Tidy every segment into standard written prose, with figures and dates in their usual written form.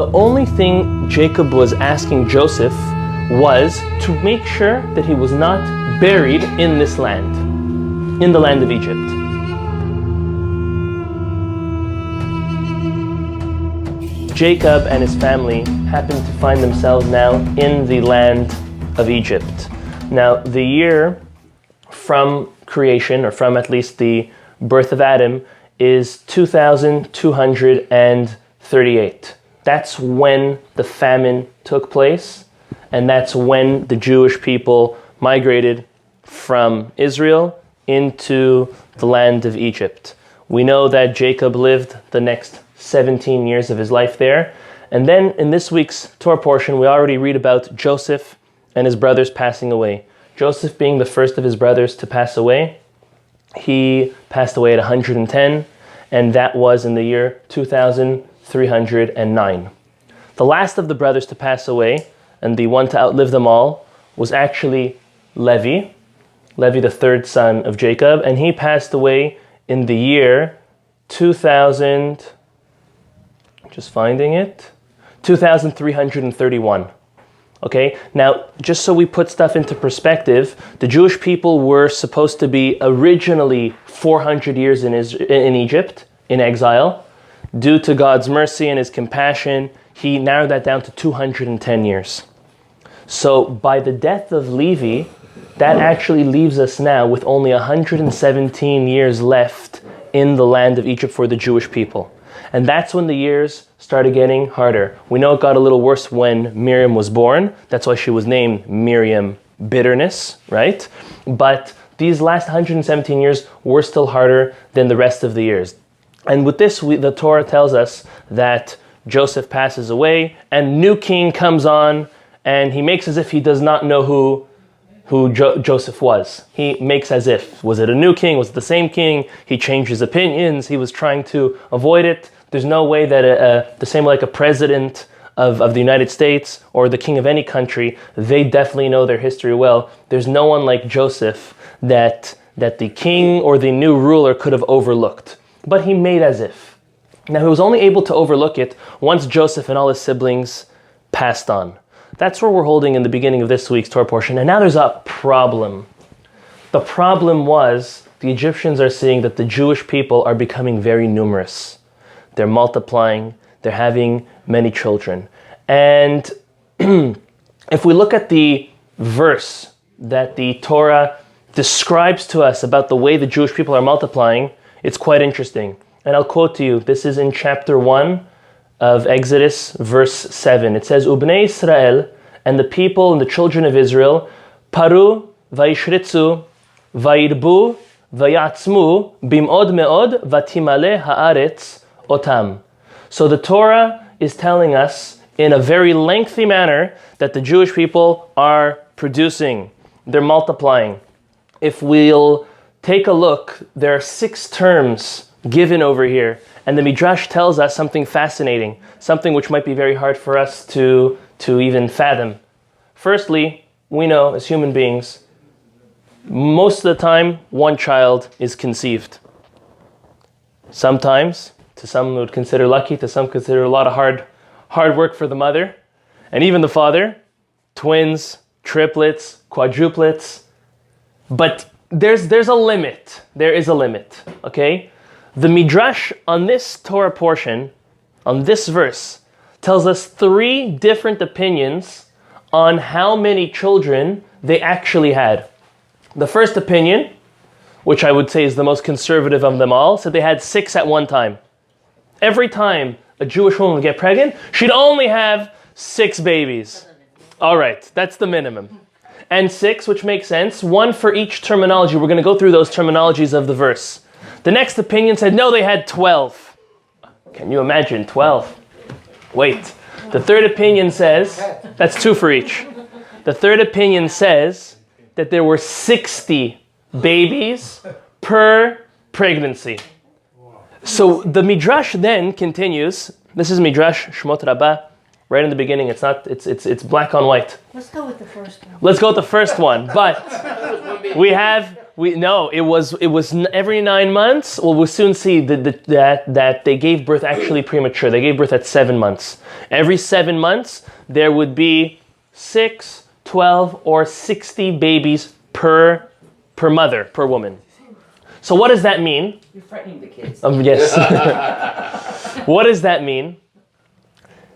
The only thing Jacob was asking Joseph was to make sure that he was not buried in this land, in the land of Egypt. Jacob and his family happened to find themselves now in the land of Egypt. Now, the year from creation, or from at least the birth of Adam, is 2238. That's when the famine took place, and that's when the Jewish people migrated from Israel into the land of Egypt. We know that Jacob lived the next 17 years of his life there. And then in this week's Torah portion, we already read about Joseph and his brothers passing away. Joseph being the first of his brothers to pass away. He passed away at 110, and that was in the year 2309. The last of the brothers to pass away, and the one to outlive them all, was actually Levi, the third son of Jacob, and he passed away in the year 2331. Okay, now just so we put stuff into perspective, the Jewish people were supposed to be originally 400 years in Egypt, in exile. Due to God's mercy and his compassion, he narrowed that down to 210 years. So by the death of Levi, that actually leaves us now with only 117 years left in the land of Egypt for the Jewish people. And that's when the years started getting harder. We know it got a little worse when Miriam was born. That's why she was named Miriam Bitterness, right? But these last 117 years were still harder than the rest of the years. And with this, the Torah tells us that Joseph passes away and new king comes on, and he makes as if he does not know who Joseph was. He makes as if. Was it a new king? Was it the same king? He changed his opinions. He was trying to avoid it. There's no way that the same like a president of the United States or the king of any country, they definitely know their history well. There's no one like Joseph that the king or the new ruler could have overlooked. But he made as if. Now he was only able to overlook it once Joseph and all his siblings passed on. That's where we're holding in the beginning of this week's Torah portion. And now there's a problem. The problem was the Egyptians are seeing that the Jewish people are becoming very numerous. They're multiplying. They're having many children. And if we look at the verse that the Torah describes to us about the way the Jewish people are multiplying, it's quite interesting. And I'll quote to you. This is in chapter 1 of Exodus, verse 7. It says, Ubnei Israel, and the people and the children of Israel, Paru vayishritzu vayirbu vayatzmu bim'od me'od vatimale haaretz otam. So the Torah is telling us in a very lengthy manner that the Jewish people are producing. They're multiplying. If we'll take a look, there are 6 terms given over here. And the Midrash tells us something fascinating, something which might be very hard for us to even fathom. Firstly, we know as human beings, most of the time, one child is conceived. Sometimes, to some would consider lucky, to some consider a lot of hard work for the mother, and even the father, twins, triplets, quadruplets. But there's a limit. There is a limit, okay? The Midrash on this Torah portion, on this verse, tells us 3 different opinions on how many children they actually had. The first opinion, which I would say is the most conservative of them all, said they had 6 at one time. Every time a Jewish woman would get pregnant, she'd only have 6 babies. All right, that's the minimum. And 6, which makes sense, 1 for each terminology. We're going to go through those terminologies of the verse. The next opinion said, no, they had 12. Can you imagine 12? Wait. The third opinion says, that's 2 for each. The third opinion says that there were 60 babies per pregnancy. So the Midrash then continues. This is Midrash Shemot Rabbah. Right in the beginning, it's black on white. Let's go with the first one. Let's go with the first one. But we have every 9 months. Well, we'll soon see that they gave birth actually premature. They gave birth at 7 months. Every 7 months, there would be 6, 12, or 60 babies per mother, per woman. So what does that mean? You're frightening the kids. Yes. What does that mean?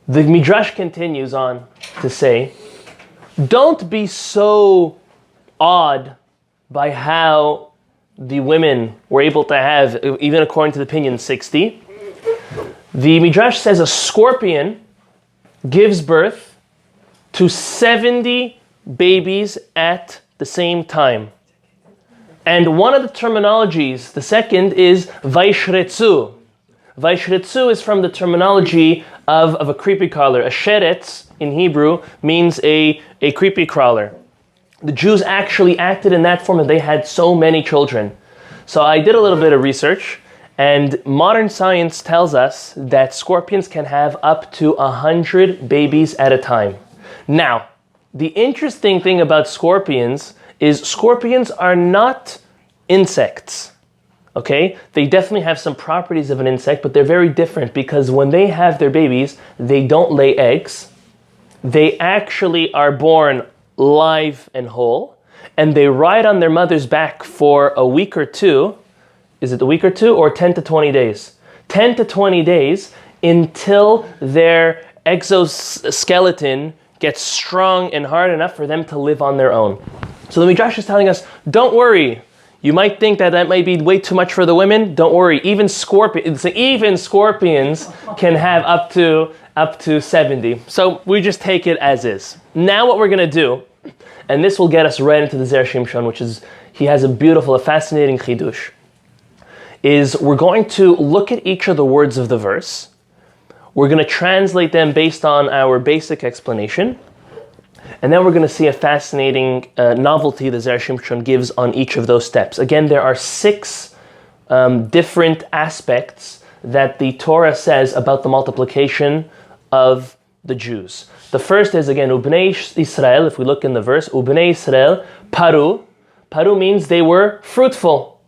The Midrash continues on to say, don't be so awed by how the women were able to have, even according to the opinion, 60. The Midrash says a scorpion gives birth to 70 babies at the same time. And one of the terminologies, the second, is vaishretzu. Vaishretzu is from the terminology of a creepy crawler. A sheretz in Hebrew means a creepy crawler. The Jews actually acted in that form and they had so many children. So I did a little bit of research, and modern science tells us that scorpions can have up to 100 babies at a time. Now, the interesting thing about scorpions is scorpions are not insects, okay? They definitely have some properties of an insect, but they're very different because when they have their babies, they don't lay eggs. They actually are born live and whole, and they ride on their mother's back for a week or two. Is it a week or two or 10 to 20 days? 10 to 20 days until their exoskeleton gets strong and hard enough for them to live on their own. So the Midrash is telling us, don't worry. You might think that might be way too much for the women. Don't worry. Even scorpions can have up to 70. So we just take it as is. Now what we're going to do, and this will get us right into the Zera Shimshon, which is, he has a fascinating chidush, is we're going to look at each of the words of the verse. We're going to translate them based on our basic explanation. And then we're going to see a fascinating novelty the Zera Shimshon gives on each of those steps. Again, there are 6 different aspects that the Torah says about the multiplication of the Jews. The first is, again, Ubnei Israel. If we look in the verse, Ubnei Israel, paru. Paru means they were fruitful.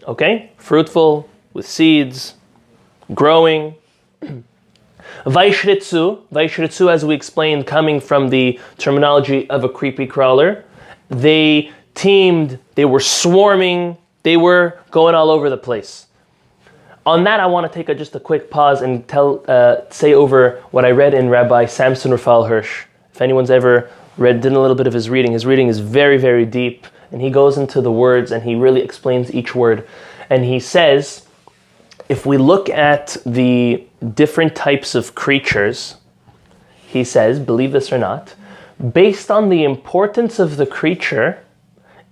Okay? Fruitful, with seeds, growing. Vaishretzu, as we explained, coming from the terminology of a creepy crawler. They teamed, they were swarming, they were going all over the place. On that, I want to take just a quick pause and say over what I read in Rabbi Samson Raphael Hirsch. If anyone's ever did a little bit of his reading is very, very deep, and he goes into the words and he really explains each word. And he says, if we look at the different types of creatures, he says, believe this or not, based on the importance of the creature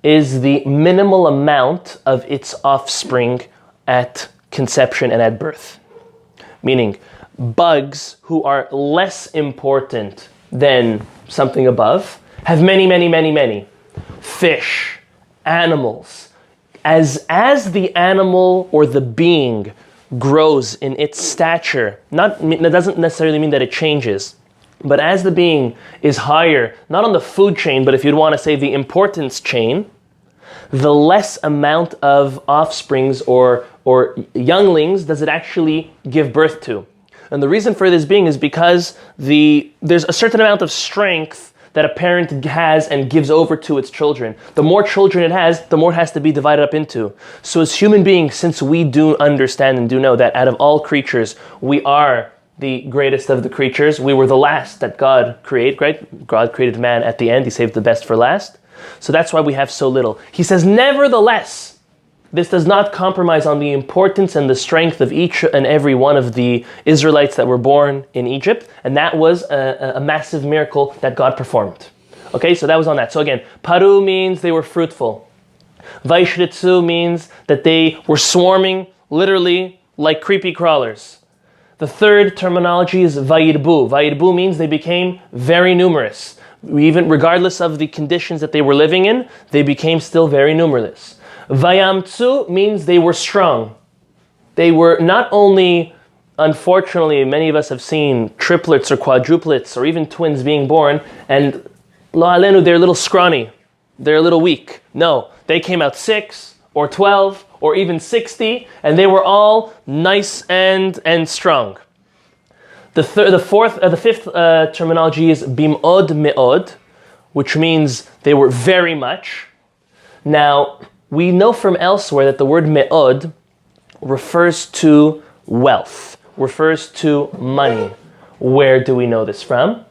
is the minimal amount of its offspring at conception and at birth. Meaning, bugs who are less important than something above have many, many, many, many. Fish, animals. As the animal or the being grows in its stature, that doesn't necessarily mean that it changes, but as the being is higher, not on the food chain, but if you'd want to say the importance chain, the less amount of offsprings or younglings does it actually give birth to. And the reason for this being is because there's a certain amount of strength that a parent has and gives over to its children. The more children it has, the more it has to be divided up into. So as human beings, since we do understand and do know that out of all creatures, we are the greatest of the creatures, we were the last that God created, right? God created man at the end, he saved the best for last. So that's why we have so little. He says, nevertheless, this does not compromise on the importance and the strength of each and every one of the Israelites that were born in Egypt. And that was a massive miracle that God performed. Okay, so that was on that. So again, paru means they were fruitful. Vaishretzu means that they were swarming, literally, like creepy crawlers. The third terminology is vayirbu. Vayirbu means they became very numerous. Even regardless of the conditions that they were living in, they became still very numerous. Vayamtsu means they were strong. They were not only, unfortunately, many of us have seen triplets or quadruplets or even twins being born, and lo alenu, they're a little scrawny. they're a little weak. No, they came out 6 or 12 or even 60, and they were all nice and strong. The fifth terminology is bim'od me'od, which means they were very much. Now, we know from elsewhere that the word me'od refers to wealth, refers to money. Where do we know this from?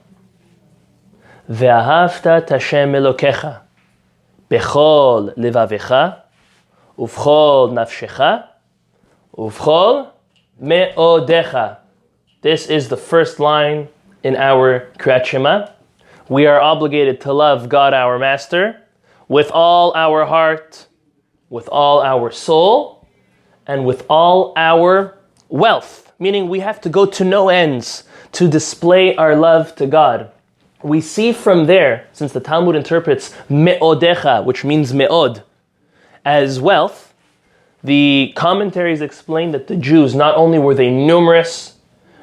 Ve'ahavta Hashem Elokecha bechol levavecha uvchol nafshecha uvchol me'odecha. This is the first line in our Kriyat Shema. We are obligated to love God our Master with all our heart, with all our soul, and with all our wealth. Meaning we have to go to no ends to display our love to God. We see from there, since the Talmud interprets me'odecha, which means me'od, as wealth, the commentaries explain that the Jews, not only were they numerous,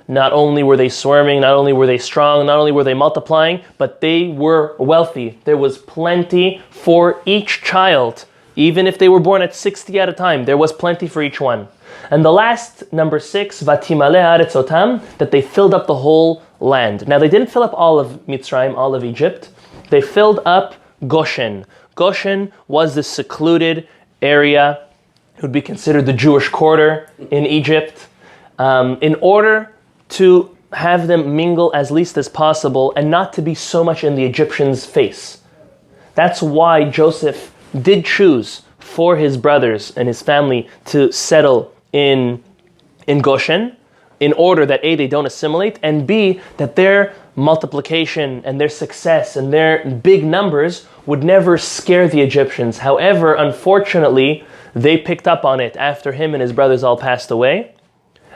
not only were they swarming, not only were they strong, not only were they multiplying, but they were wealthy. There was plenty for each child. Even if they were born at 60 at a time, there was plenty for each one. And the last, number 6, vatimale aretzotam, that they filled up the whole land. Now they didn't fill up all of Mitzrayim, all of Egypt. They filled up Goshen. Goshen was the secluded area. It would be considered the Jewish quarter in Egypt. In order to have them mingle as least as possible and not to be so much in the Egyptians' face. That's why Joseph did choose for his brothers and his family to settle in Goshen, in order that A, they don't assimilate, and B, that their multiplication and their success and their big numbers would never scare the Egyptians. However, unfortunately, they picked up on it after him and his brothers all passed away.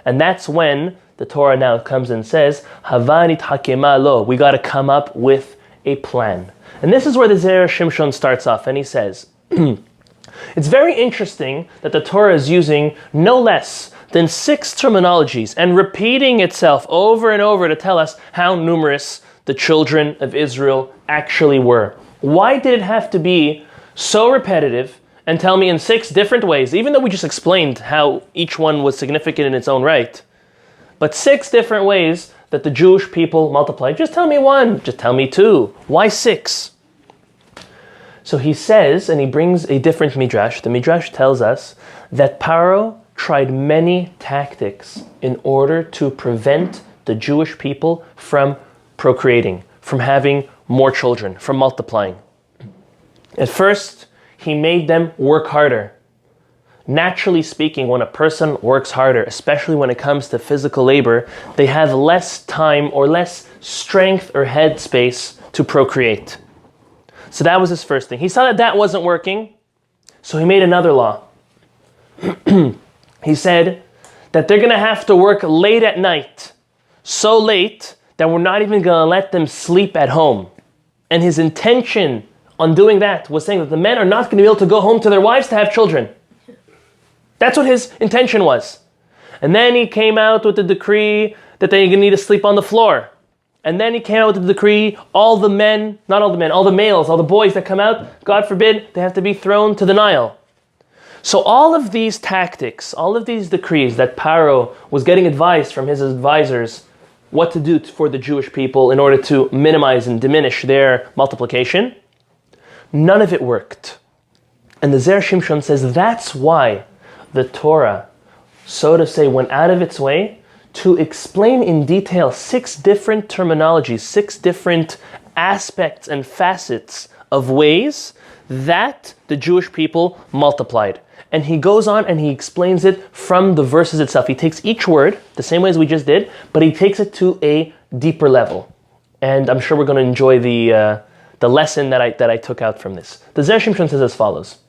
And that's when the Torah now comes and says, Havanit hakema lo, we got to come up with a plan. And this is where the Zera Shimshon starts off, and he says, it's very interesting that the Torah is using no less than 6 terminologies and repeating itself over and over to tell us how numerous the children of Israel actually were. Why did it have to be so repetitive and tell me in 6 different ways, even though we just explained how each one was significant in its own right, but 6 different ways that the Jewish people multiplied? Just tell me 1, just tell me 2. Why 6? So he says, and he brings a different midrash. The midrash tells us that Paro tried many tactics in order to prevent the Jewish people from procreating, from having more children, from multiplying. At first, he made them work harder. Naturally speaking, when a person works harder, especially when it comes to physical labor, they have less time or less strength or headspace to procreate. So that was his first thing. He saw that that wasn't working, so he made another law. He said that they're going to have to work late at night, so late that we're not even going to let them sleep at home. And his intention on doing that was saying that the men are not going to be able to go home to their wives to have children. That's what his intention was. And then he came out with the decree that they're going to need to sleep on the floor. And then he came out with the decree, all the men, not all the men, all the males, all the boys that come out, God forbid, they have to be thrown to the Nile. So all of these tactics, all of these decrees that Paro was getting advice from his advisors what to do for the Jewish people in order to minimize and diminish their multiplication, none of it worked. And the Zera Shimshon says that's why the Torah, so to say, went out of its way to explain in detail 6 different terminologies, 6 different aspects and facets of ways that the Jewish people multiplied. And he goes on and he explains it from the verses itself. He takes each word, the same way as we just did, but he takes it to a deeper level. And I'm sure we're going to enjoy the lesson that I took out from this. The Zera Shimshon says as follows.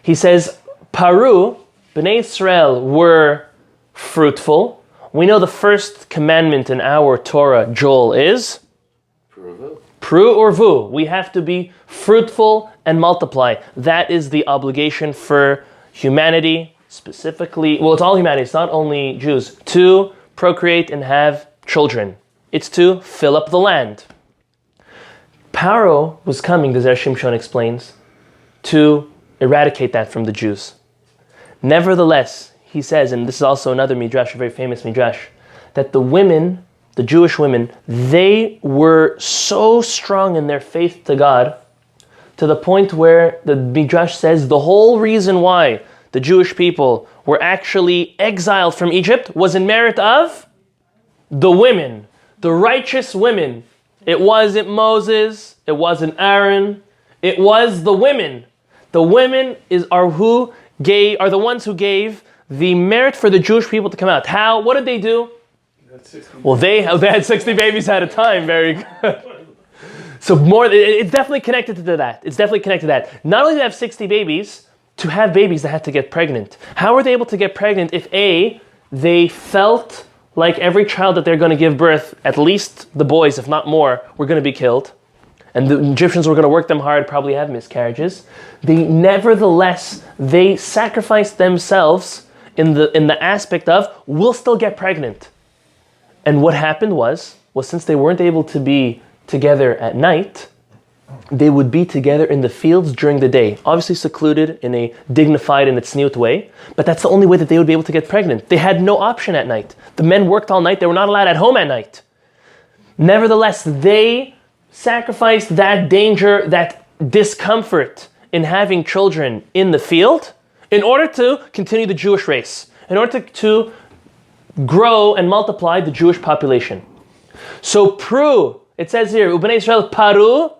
He says, Paru, Bnei Israel were fruitful. We know the first commandment in our Torah, Joel, is Pru or Vu. We have to be fruitful and multiply. That is the obligation for humanity, specifically, well, it's all humanity, it's not only Jews, to procreate and have children. It's to fill up the land. Paro was coming, the Zera Shimshon explains, to eradicate that from the Jews. Nevertheless, he says, and this is also another midrash, a very famous midrash, that the women, the Jewish women, they were so strong in their faith to God, to the point where the midrash says the whole reason why the Jewish people were actually exiled from Egypt was in merit of the women, the righteous women. It wasn't Moses, it wasn't Aaron, it was the women. The women are the ones who gave the merit for the Jewish people to come out. How? What did they do? Well, they had 60 babies at a time. Very good. So it's definitely connected to that. It's definitely connected to that. Not only to have 60 babies, to have babies that had to get pregnant. How were they able to get pregnant if they felt like every child that they're going to give birth, at least the boys, if not more, were going to be killed, and the Egyptians were going to work them hard, probably have miscarriages. Nevertheless, they sacrificed themselves in the aspect of, we'll still get pregnant. And what happened was since they weren't able to be together at night, they would be together in the fields during the day, obviously secluded in a dignified and tzniut way, but that's the only way that they would be able to get pregnant. They had no option at night. The men worked all night, they were not allowed at home at night. Nevertheless, they sacrificed that danger, that discomfort in having children in the field in order to continue the Jewish race, in order to grow and multiply the Jewish population. So Pru, it says here, Ubnei Israel Paru,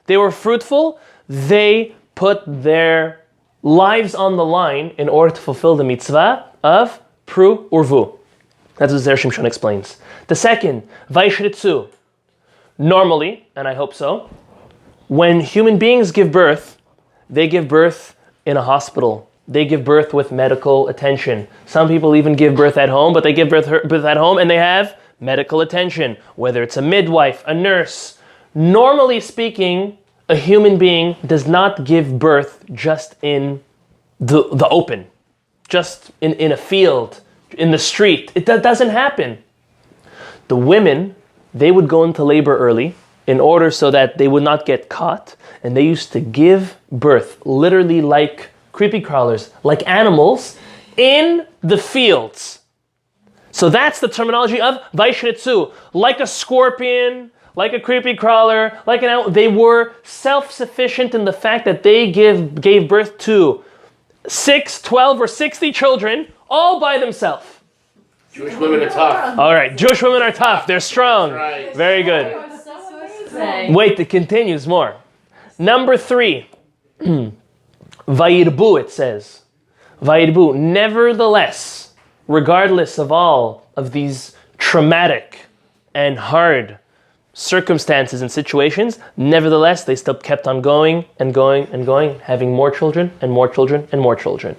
they were fruitful, they put their lives on the line in order to fulfill the mitzvah of Pru Urvu. That's what Zera Shimshon explains. The second, Vaishritzu. Normally, and I hope so, when human beings give birth, they give birth in a hospital. They give birth with medical attention. Some people even give birth at home, but they give birth at home and they have medical attention, whether it's a midwife, a nurse. Normally speaking, a human being does not give birth just in the open, just in a field, in the street. That doesn't happen. The women, they would go into labor early in order so that they would not get caught, and they used to give birth, literally like creepy crawlers, like animals, in the fields. So that's the terminology of Vaishritzu, like a scorpion, like a creepy crawler, like an animal. They were self-sufficient in the fact that they gave birth to 6, 12, or 60 children all by themselves. Jewish women are tough. All right, Jewish women are tough. They're strong. Right. Very good. Wait, it continues more. Number 3, Vayirbu, it says. Vayirbu, nevertheless, regardless of all of these traumatic and hard circumstances and situations, nevertheless, they still kept on going and going and going, having more children and more children and more children.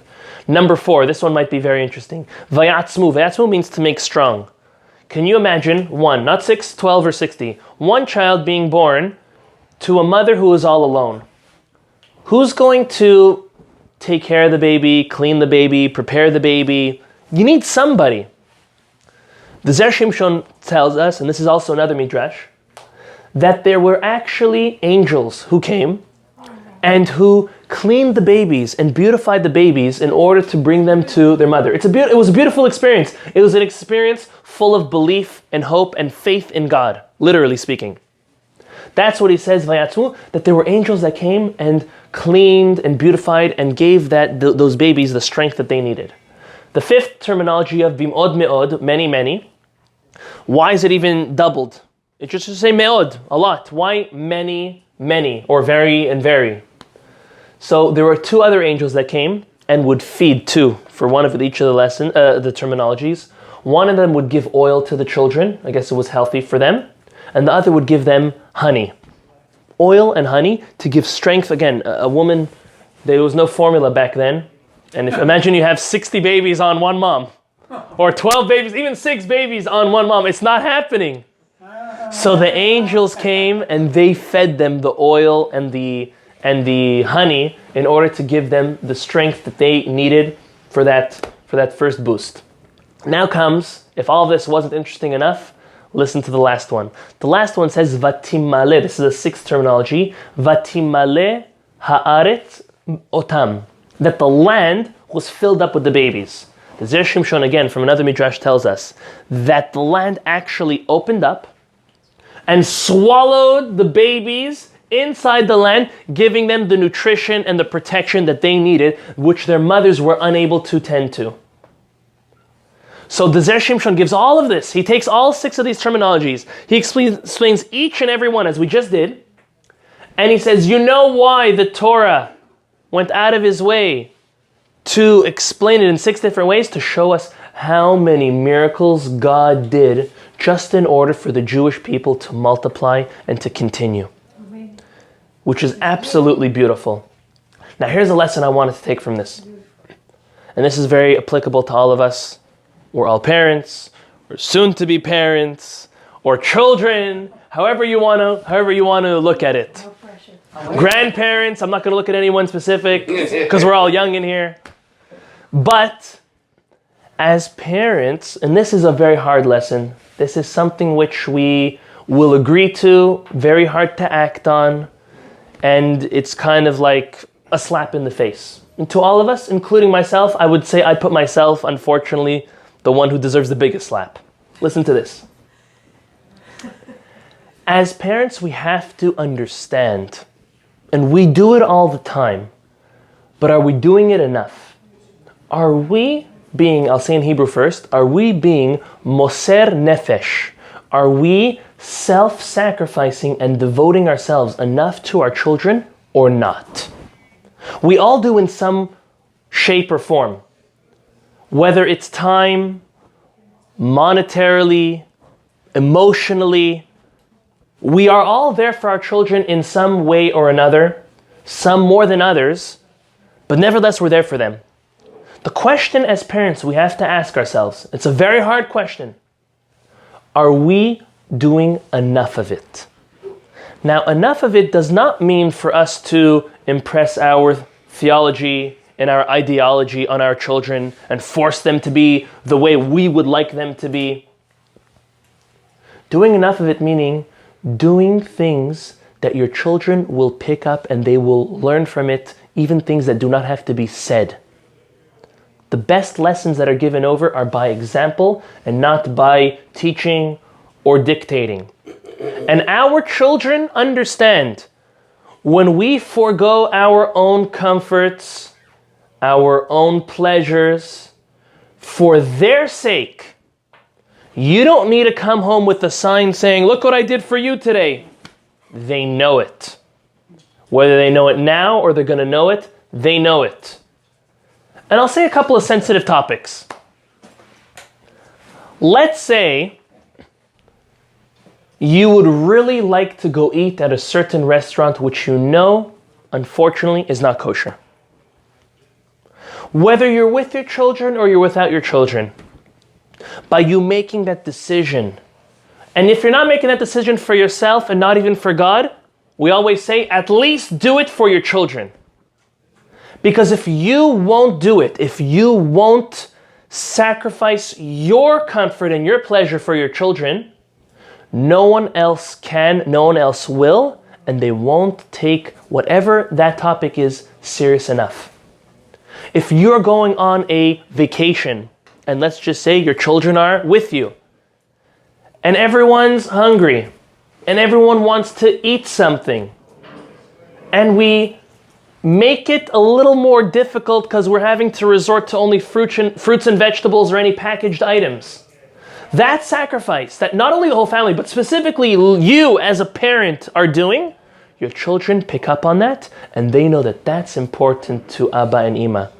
Number 4, this one might be very interesting. Vayatzmu. Vayatzmu means to make strong. Can you imagine one, not 6, 12, or 60, one child being born to a mother who is all alone? Who's going to take care of the baby, clean the baby, prepare the baby? You need somebody. The Zera Shimshon tells us, and this is also another midrash, that there were actually angels who came and who cleaned the babies and beautified the babies in order to bring them to their mother. It was a beautiful experience. It was an experience full of belief and hope and faith in God, literally speaking. That's what he says, Vayatzu, that there were angels that came and cleaned and beautified and gave those babies the strength that they needed. The 5th terminology of bim'od me'od, many, many. Why is it even doubled? It just should say me'od, a lot. Why many, many, or very and very? So there were 2 other angels that came and would feed 2 for one of each of the terminologies. One of them would give oil to the children. I guess it was healthy for them. And the other would give them honey. Oil and honey to give strength. Again, a woman, there was no formula back then. And imagine you have 60 babies on one mom. Or 12 babies, even 6 babies on one mom. It's not happening. So the angels came and they fed them the oil and the honey in order to give them the strength that they needed for that first boost. Now comes, if all this wasn't interesting enough, Listen to the last one. The last one says Vatimale. This is a sixth terminology. Vatimale haaret otam. That the land was filled up with the babies. The Zera Shimshon, again, from another midrash, tells us that the land actually opened up and swallowed the babies inside the land, giving them the nutrition and the protection that they needed, which their mothers were unable to tend to. So the Zera Shimshon gives all of this. He takes all six of these terminologies. He explains each and every one, as we just did. And he says, you know why the Torah went out of his way to explain it in six different ways, to show us how many miracles God did just in order for the Jewish people to multiply and to continue. Which is absolutely beautiful. Now here's a lesson I wanted to take from this. And this is very applicable to all of us. We're all parents, or soon to be parents, or children, however you want to look at it. Grandparents, I'm not going to look at anyone specific because we're all young in here. But as parents, and this is a very hard lesson, this is something which we will agree to, very hard to act on, and it's kind of like a slap in the face. And to all of us, including myself, I would say I put myself, unfortunately, the one who deserves the biggest slap. Listen to this. As parents, we have to understand, and we do it all the time, but are we doing it enough? Are we being, I'll say in Hebrew first, are we being moser nefesh? Are we self-sacrificing and devoting ourselves enough to our children or not? We all do in some shape or form. Whether it's time, monetarily, emotionally, we are all there for our children in some way or another, some more than others, but nevertheless we're there for them. The question as parents we have to ask ourselves, it's a very hard question, are we doing enough of it? Now, enough of it does not mean for us to impress our theology and our ideology on our children and force them to be the way we would like them to be. Doing enough of it meaning doing things that your children will pick up and they will learn from it, even things that do not have to be said. The best lessons that are given over are by example and not by teaching or dictating. And our children understand when we forego our own comforts, our own pleasures, for their sake, you don't need to come home with a sign saying, look what I did for you today. They know it. Whether they know it now or they're going to know it, they know it. And I'll say a couple of sensitive topics. Let's say you would really like to go eat at a certain restaurant which you know, unfortunately, is not kosher. Whether you're with your children or you're without your children, by you making that decision, and if you're not making that decision for yourself and not even for God, we always say, at least do it for your children. Because if you won't do it, if you won't sacrifice your comfort and your pleasure for your children, no one else can, no one else will, and they won't take whatever that topic is serious enough. If you're going on a vacation, and let's just say your children are with you, and everyone's hungry, and everyone wants to eat something, and we make it a little more difficult because we're having to resort to only fruits and vegetables or any packaged items. That sacrifice that not only the whole family, but specifically you as a parent are doing, your children pick up on that and they know that that's important to Abba and Ima.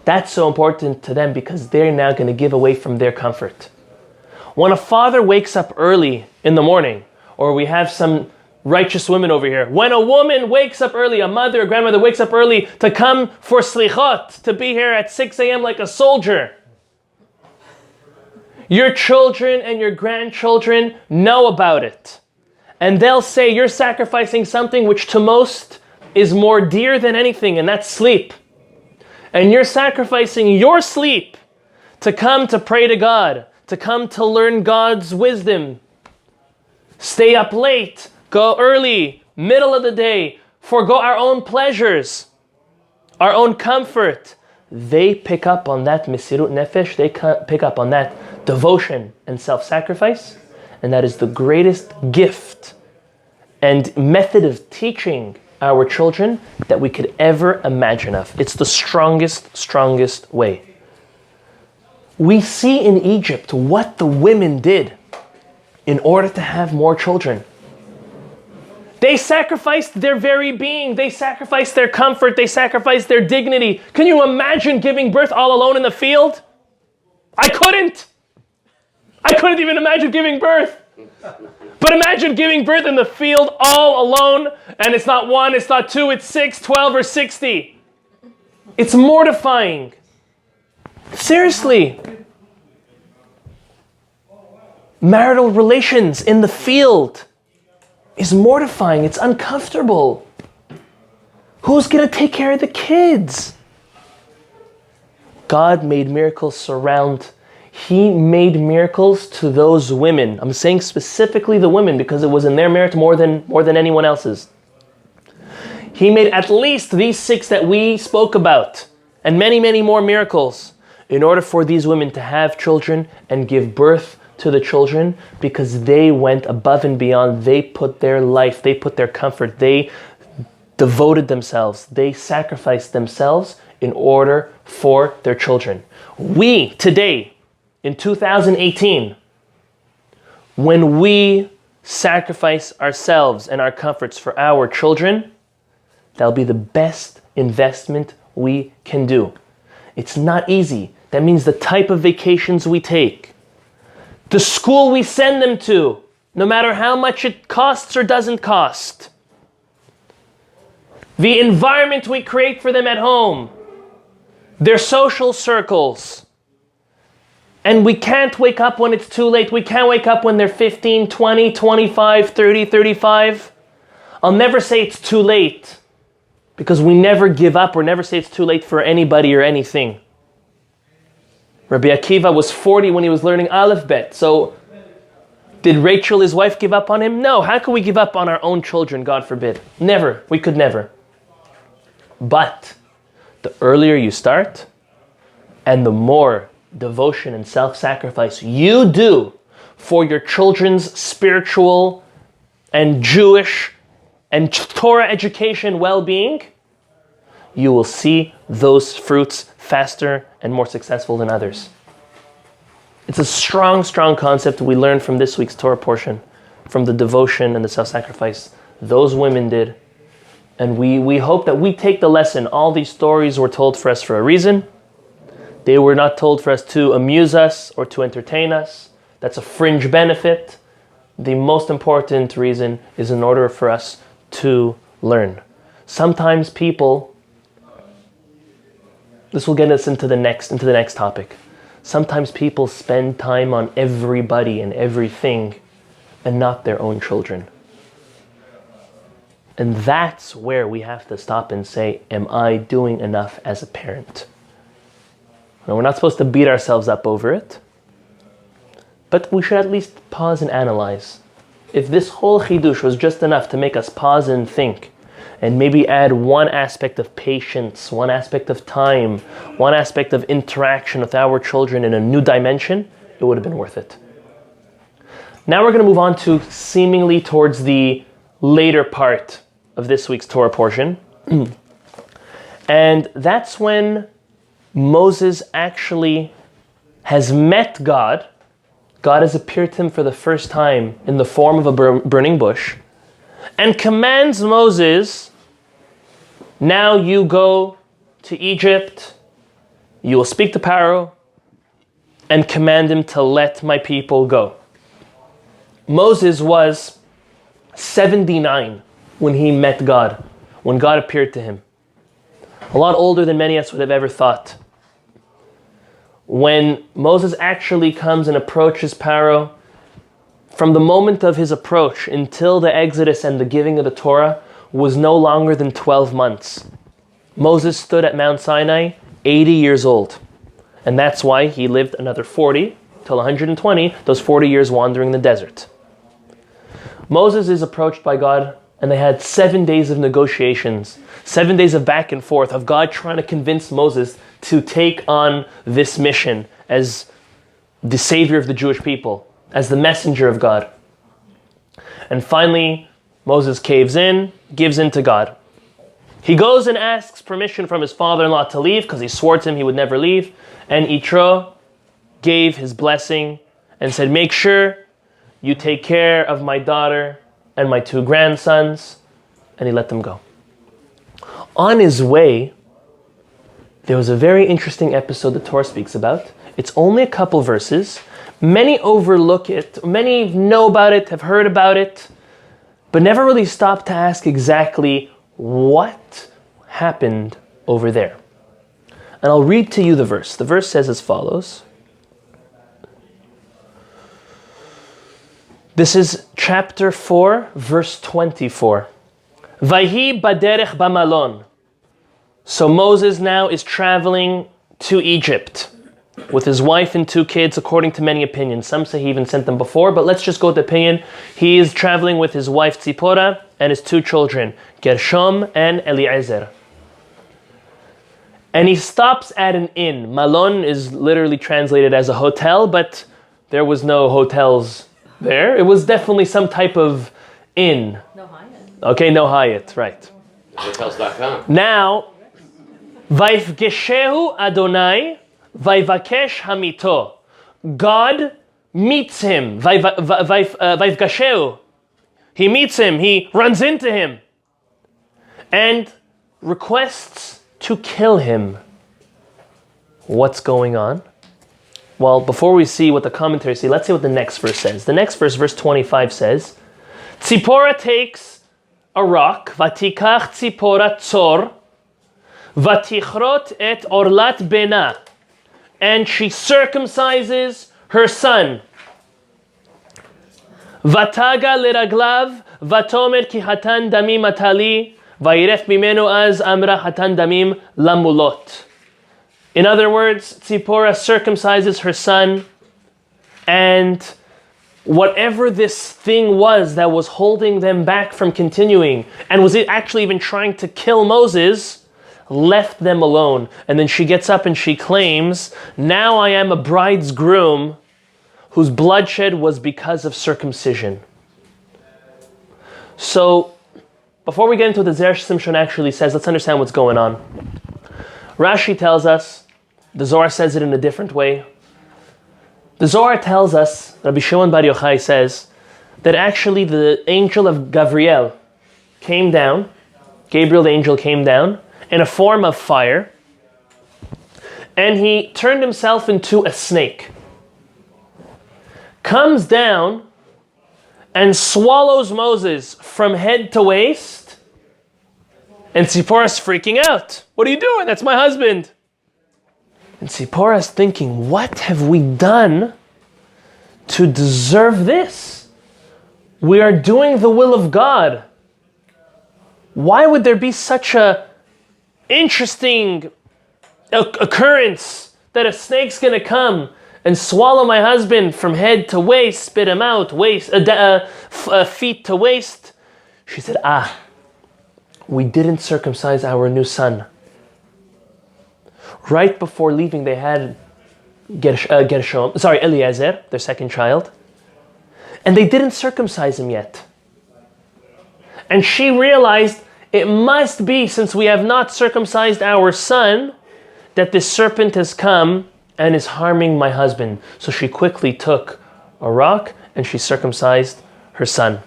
That's so important to them because they're now going to give away from their comfort. When a father wakes up early in the morning, or we have some righteous women over here, when a woman wakes up early, a mother or grandmother wakes up early to come for slichot, to be here at 6 a.m. like a soldier, your children and your grandchildren know about it. And they'll say you're sacrificing something which to most is more dear than anything, and that's sleep. And you're sacrificing your sleep to come to pray to God, to come to learn God's wisdom. Stay up late, go early, middle of the day, forego our own pleasures, our own comfort. They pick up on that mesirut nefesh, they pick up on that devotion and self-sacrifice, and that is the greatest gift and method of teaching our children that we could ever imagine of. It's the strongest way. We see in Egypt what the women did in order to have more children. They sacrificed their very being. They sacrificed their comfort. They sacrificed their dignity. Can you imagine giving birth all alone in the field? I couldn't even imagine giving birth. But imagine giving birth in the field all alone, and it's not 1, it's not 2, it's 6, 12, or 60. It's mortifying. Seriously. Marital relations in the field is mortifying. It's uncomfortable. Who's going to take care of the kids? God made miracles surround. He made miracles to those women. I'm saying specifically the women because it was in their merit more than anyone else's. He made at least these 6 that we spoke about and many, many more miracles in order for these women to have children and give birth to the children, because they went above and beyond. They put their life, they put their comfort, they devoted themselves, they sacrificed themselves in order for their children. We today, in 2018, when we sacrifice ourselves and our comforts for our children, that'll be the best investment we can do. It's not easy. That means the type of vacations we take, the school we send them to, no matter how much it costs or doesn't cost, the environment we create for them at home, their social circles. And we can't wake up when it's too late. We can't wake up when they're 15, 20, 25, 30, 35. I'll never say it's too late, because we never give up or never say it's too late for anybody or anything. Rabbi Akiva was 40 when he was learning Aleph Bet. So did Rachel, his wife, give up on him? No. How could we give up on our own children, God forbid? Never. We could never. But the earlier you start and the more devotion and self-sacrifice you do for your children's spiritual and Jewish and Torah education well-being, you will see those fruits faster and more successful than others. It's a strong concept we learned from this week's Torah portion, from the devotion and the self-sacrifice those women did. And we hope that we take the lesson. All these stories were told for us for a reason. They were not told for us to amuse us or to entertain us. That's a fringe benefit. The most important reason is in order for us to learn. Sometimes people, this will get us into the next topic. Sometimes people spend time on everybody and everything and not their own children. And that's where we have to stop and say, am I doing enough as a parent? Now, we're not supposed to beat ourselves up over it, but we should at least pause and analyze. If this whole chidush was just enough to make us pause and think, and maybe add one aspect of patience, one aspect of time, one aspect of interaction with our children in a new dimension, it would have been worth it. Now we're going to move on to seemingly towards the later part of this week's Torah portion. And that's when Moses actually has met God. God has appeared to him for the first time in the form of a burning bush, and commands Moses, now you go to Egypt, you will speak to Pharaoh, and command him to let my people go. Moses was 79 when he met God, when God appeared to him. A lot older than many of us would have ever thought. When Moses actually comes and approaches Pharaoh, from the moment of his approach until the Exodus and the giving of the Torah was no longer than 12 months. Moses stood at Mount Sinai 80 years old. And that's why he lived another 40 till 120, those 40 years wandering in the desert. Moses is approached by God, and they had 7 days of negotiations, 7 days of back and forth of God trying to convince Moses to take on this mission as the savior of the Jewish people, as the messenger of God. And finally, Moses caves in, gives in to God. He goes and asks permission from his father-in-law to leave because he swore to him he would never leave. And Yitro gave his blessing and said, make sure you take care of my daughter and my 2 grandsons. And he let them go. On his way, there was a very interesting episode the Torah speaks about. It's only a couple verses. Many overlook it. Many know about it, have heard about it, but never really stopped to ask exactly what happened over there. And I'll read to you the verse. The verse says as follows. This is chapter 4, verse 24. Vayhi baderech bamalon. So Moses now is traveling to Egypt with his wife and 2 kids, according to many opinions. Some say he even sent them before, but let's just go with the opinion. He is traveling with his wife Tzipora and his 2 children, Gershom and Eliezer. And he stops at an inn. Malon is literally translated as a hotel, but there was no hotels there. It was definitely some type of inn. No Hyatt. Okay, no Hyatt, right. Hotels.com. Now, Vayifgeshehu Adonai Vayvakesh Hamito. God meets him. Vayifgeshehu. He meets him. He runs into him. And requests to kill him. What's going on? Well, before we see what the commentaries say, let's see what the next verse says. The next verse, verse 25 says, Tzipora takes a rock, Vatikach Tzipora tzor, Vatichrot et orlat bena, and she circumcises her son. Vataga leraglav, vatomer ki hatan damim atali, vayref mimenu az amra hatan damim lamulot. In other words, Tzipora circumcises her son, and whatever this thing was that was holding them back from continuing, and was it actually even trying to kill Moses, left them alone. And then she gets up and she claims, now I am a bride's groom whose bloodshed was because of circumcision. So, before we get into what the Zera Shimshon actually says, let's understand what's going on. Rashi tells us, the Zohar says it in a different way. The Zohar tells us, Rabbi Shimon Bar Yochai says, that actually the angel of Gabriel came down, Gabriel the angel came down, in a form of fire, and he turned himself into a snake, comes down and swallows Moses from head to waist, and Tzipporah's freaking out. What are you doing? That's my husband. And Tzipporah's thinking, what have we done to deserve this? We are doing the will of God. Why would there be such a interesting occurrence that a snake's going to come and swallow my husband from head to waist, spit him out, feet to waist? She said, we didn't circumcise our new son. Right before leaving, they had Eliezer, their second child, and they didn't circumcise him yet. And she realized it must be, since we have not circumcised our son, that this serpent has come and is harming my husband. So she quickly took a rock and she circumcised her son.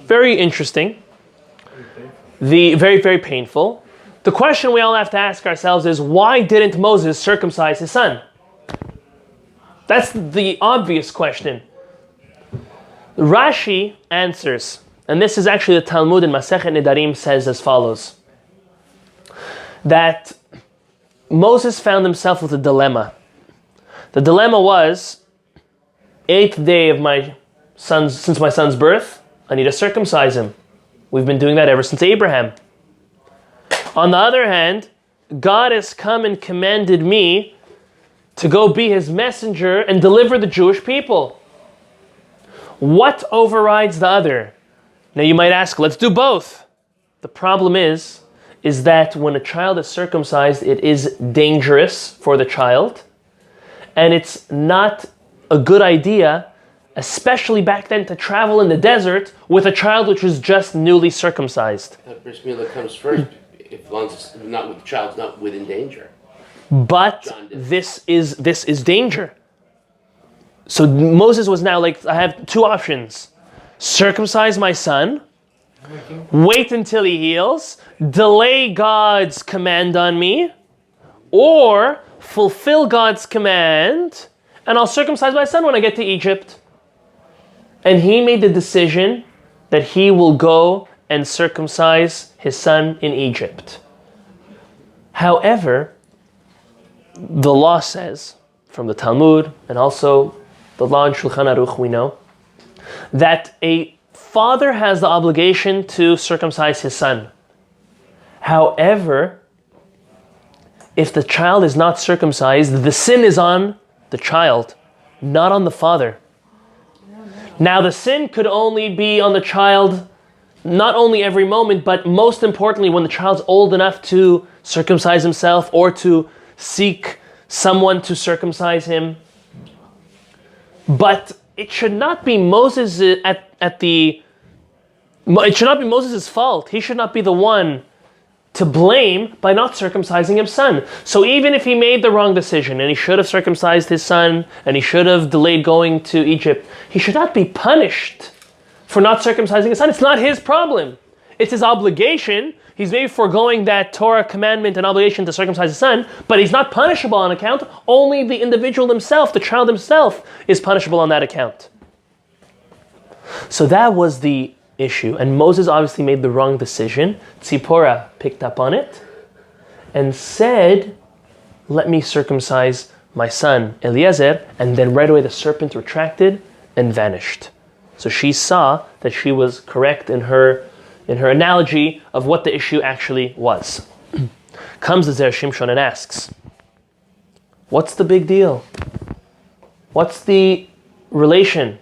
Very interesting. Very, very painful. The question we all have to ask ourselves is, why didn't Moses circumcise his son? That's the obvious question. Rashi answers, and this is actually the Talmud in Masechet Nedarim says as follows, that Moses found himself with a dilemma. The dilemma was, 8th day of since my son's birth, I need to circumcise him. We've been doing that ever since Abraham. On the other hand, God has come and commanded me to go be his messenger and deliver the Jewish people. What overrides the other? Now you might ask, let's do both. The problem is that when a child is circumcised, it is dangerous for the child, and it's not a good idea, especially back then, to travel in the desert with a child which was just newly circumcised. That bris milah comes first, if long as it's not with the child's not within danger. But this is danger. So Moses was now like, I have two options: circumcise my son, wait until he heals, delay God's command on me, or fulfill God's command and I'll circumcise my son when I get to Egypt. And he made the decision that he will go and circumcise his son in Egypt. However, the law says, from the Talmud and also the law in Shulchan Aruch, we know, that a father has the obligation to circumcise his son. However, if the child is not circumcised, the sin is on the child, not on the father. Now, the sin could only be on the child, not only every moment, but most importantly when the child's old enough to circumcise himself or to seek someone to circumcise him. But it should not be Moses it should not be Moses' fault. He should not be the one to blame by not circumcising his son. So even if he made the wrong decision and he should have circumcised his son and he should have delayed going to Egypt, he should not be punished for not circumcising his son. It's not his problem. It's his obligation. He's maybe foregoing that Torah commandment and obligation to circumcise his son, but he's not punishable on account. Only the individual himself, the child himself, is punishable on that account. So that was the issue. And Moses obviously made the wrong decision. Tzipporah picked up on it and said, let me circumcise my son Eliezer. And then right away the serpent retracted and vanished. So she saw that she was correct in her analogy of what the issue actually was. Comes the Zera Shimshon and asks, what's the big deal? What's the relation?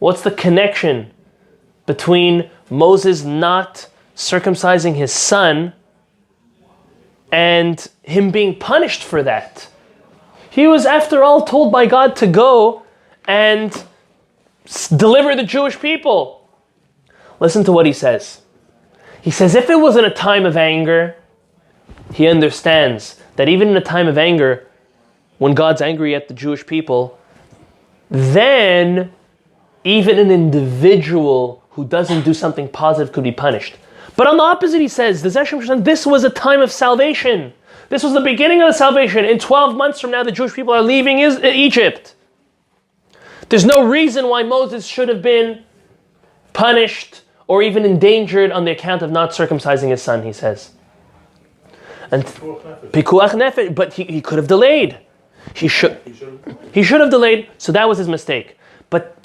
What's the connection between Moses not circumcising his son and him being punished for that? He was, after all, told by God to go and deliver the Jewish people. Listen to what he says. He says, if it was in a time of anger, he understands that even in a time of anger, when God's angry at the Jewish people, then even an individual who doesn't do something positive could be punished. But on the opposite, he says, this was a time of salvation. This was the beginning of the salvation. In 12 months from now, the Jewish people are leaving Egypt. There's no reason why Moses should have been punished or even endangered on the account of not circumcising his son, he says. And Pikuach Nefesh, but he could have delayed. He should have delayed, so that was his mistake. But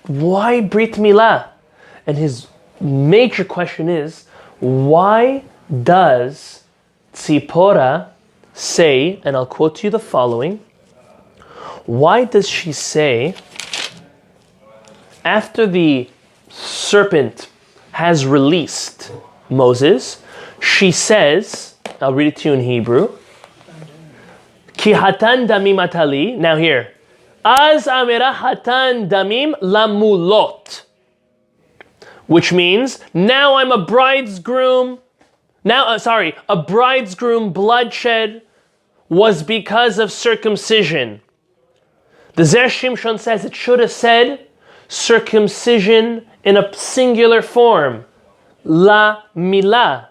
why Brit Milah? And his major question is, why does Tzipporah say, and I'll quote you the following, why does she say, after the serpent has released Moses, she says, I'll read it to you in Hebrew, Ki hatan damim atali, now here, Az amira hatan damim lamulot, which means, now I'm a bridegroom. A bridegroom bloodshed was because of circumcision. The Zera Shimshon says it should have said circumcision in a singular form. La milah.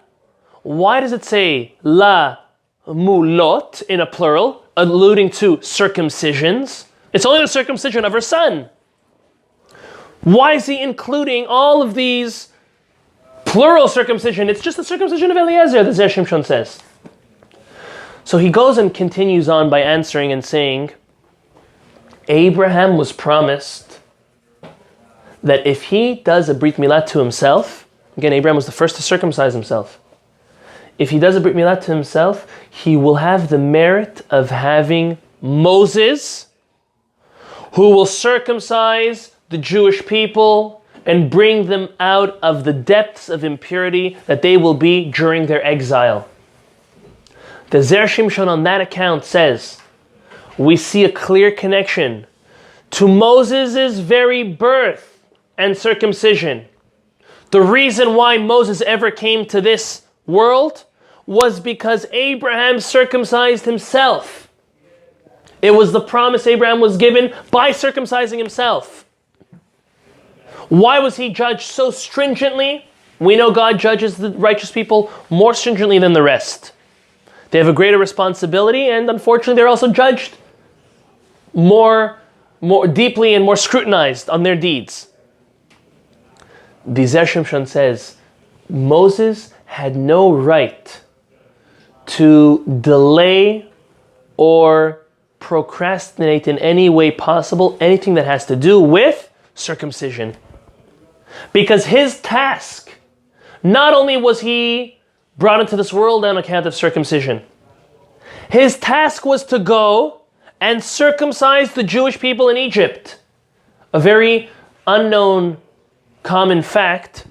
Why does it say la mulot in a plural, alluding to circumcisions? It's only the circumcision of her son. Why is he including all of these plural circumcision? It's just the circumcision of Eliezer, the Zera Shimshon says. So he goes and continues on by answering and saying, Abraham was promised that if he does a Brit Milah to himself, again, Abraham was the first to circumcise himself. If he does a Brit Milah to himself, he will have the merit of having Moses, who will circumcise the Jewish people and bring them out of the depths of impurity that they will be during their exile. The Zera Shimshon on that account says, we see a clear connection to Moses' very birth and circumcision. The reason why Moses ever came to this world was because Abraham circumcised himself. It was the promise Abraham was given by circumcising himself. Why was he judged so stringently? We know God judges the righteous people more stringently than the rest. They have a greater responsibility, and unfortunately they're also judged more deeply and more scrutinized on their deeds. The Zera Shimshon says, Moses had no right to delay or procrastinate in any way possible anything that has to do with circumcision. Because his task, not only was he brought into this world on account of circumcision, his task was to go and circumcise the Jewish people in Egypt. A very unknown common fact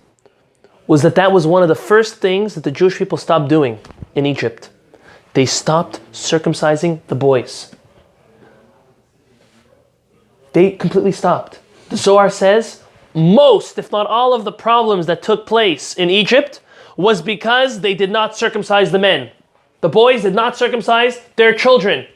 was that was one of the first things that the Jewish people stopped doing in Egypt. They stopped circumcising the boys. They completely stopped. The Zohar says most, if not all, of the problems that took place in Egypt was because they did not circumcise the men. The boys did not circumcise their children.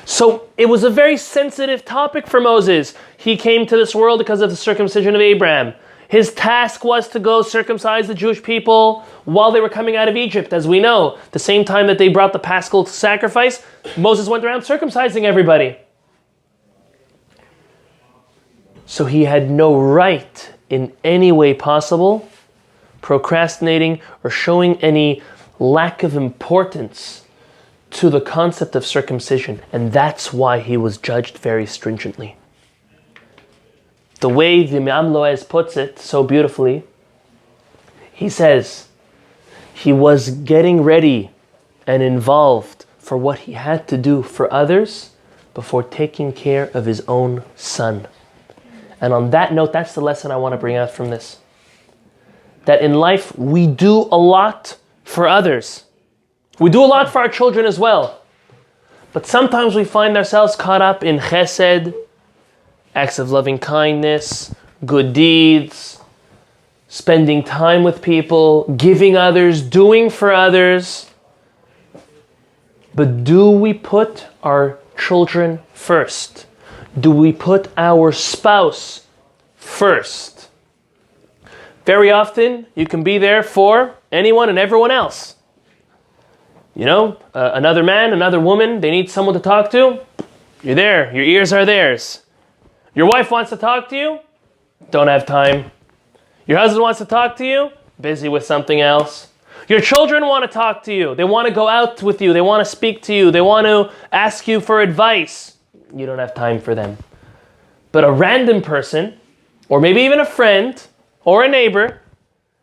So it was a very sensitive topic for Moses. He came to this world because of the circumcision of Abraham. His task was to go circumcise the Jewish people while they were coming out of Egypt. As we know, the same time that they brought the Paschal sacrifice, Moses went around circumcising everybody. So he had no right in any way possible procrastinating or showing any lack of importance to the concept of circumcision. And that's why he was judged very stringently. The way the Me'am Loez puts it so beautifully, he says he was getting ready and involved for what he had to do for others before taking care of his own son. And on that note, that's the lesson I want to bring out from this. That in life, we do a lot for others. We do a lot for our children as well. But sometimes we find ourselves caught up in chesed, acts of loving kindness, good deeds, spending time with people, giving others, doing for others. But do we put our children first? Do we put our spouse first? Very often, you can be there for anyone and everyone else. You know, another man, another woman, they need someone to talk to. You're there. Your ears are theirs. Your wife wants to talk to you. Don't have time. Your husband wants to talk to you. Busy with something else. Your children want to talk to you. They want to go out with you. They want to speak to you. They want to ask you for advice. You don't have time for them. But a random person, or maybe even a friend, or a neighbor,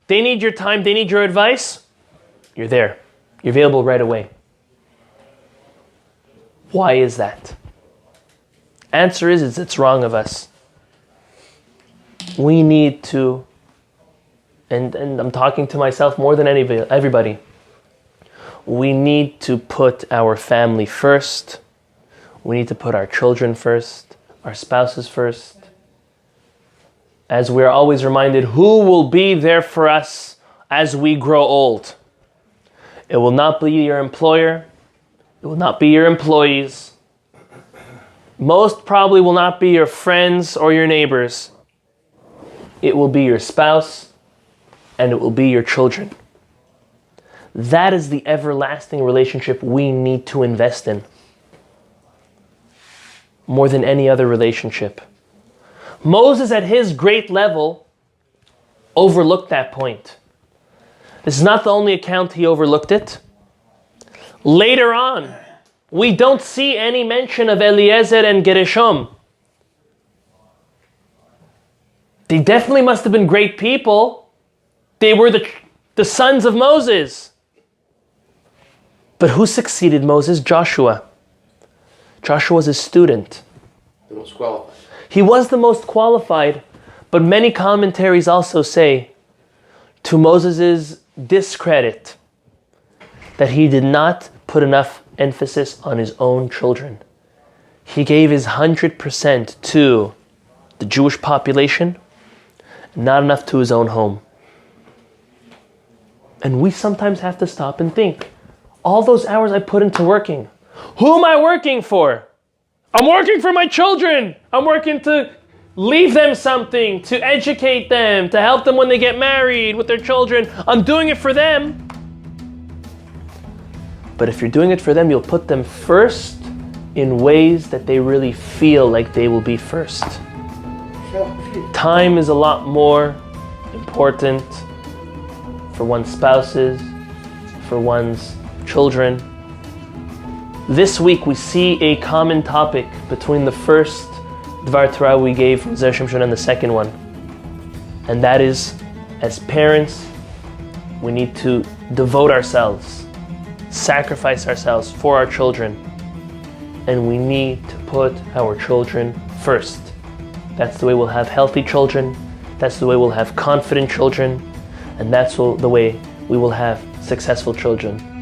they need your time, they need your advice. You're there. You're available right away. Why is that? Answer is it's wrong of us. We need to, and I'm talking to myself more than everybody, we need to put our family first. We need to put our children first, our spouses first. As we're always reminded, who will be there for us as we grow old? It will not be your employer. It will not be your employees. Most probably will not be your friends or your neighbors. It will be your spouse and it will be your children. That is the everlasting relationship we need to invest in more than any other relationship. Moses, at his great level, overlooked that point. This is not the only account he overlooked it. Later on, we don't see any mention of Eliezer and Gershom. They definitely must have been great people. They were the sons of Moses. But who succeeded Moses? Joshua. Joshua was his student. The most qualified. He was the most qualified, but many commentaries also say, to Moses' discredit, that he did not put enough emphasis on his own children. He gave his 100% to the Jewish population, not enough to his own home. And we sometimes have to stop and think, all those hours I put into working, who am I working for? I'm working for my children. I'm working to leave them something, to educate them, to help them when they get married with their children. I'm doing it for them. But if you're doing it for them, you'll put them first in ways that they really feel like they will be first. Time is a lot more important for one's spouses, for one's children. This week we see a common topic between the first Dvar Torah we gave from Zera Shimshon and the second one. And that is, as parents, we need to devote ourselves, sacrifice ourselves for our children. And we need to put our children first. That's the way we'll have healthy children. That's the way we'll have confident children. And that's the way we will have successful children.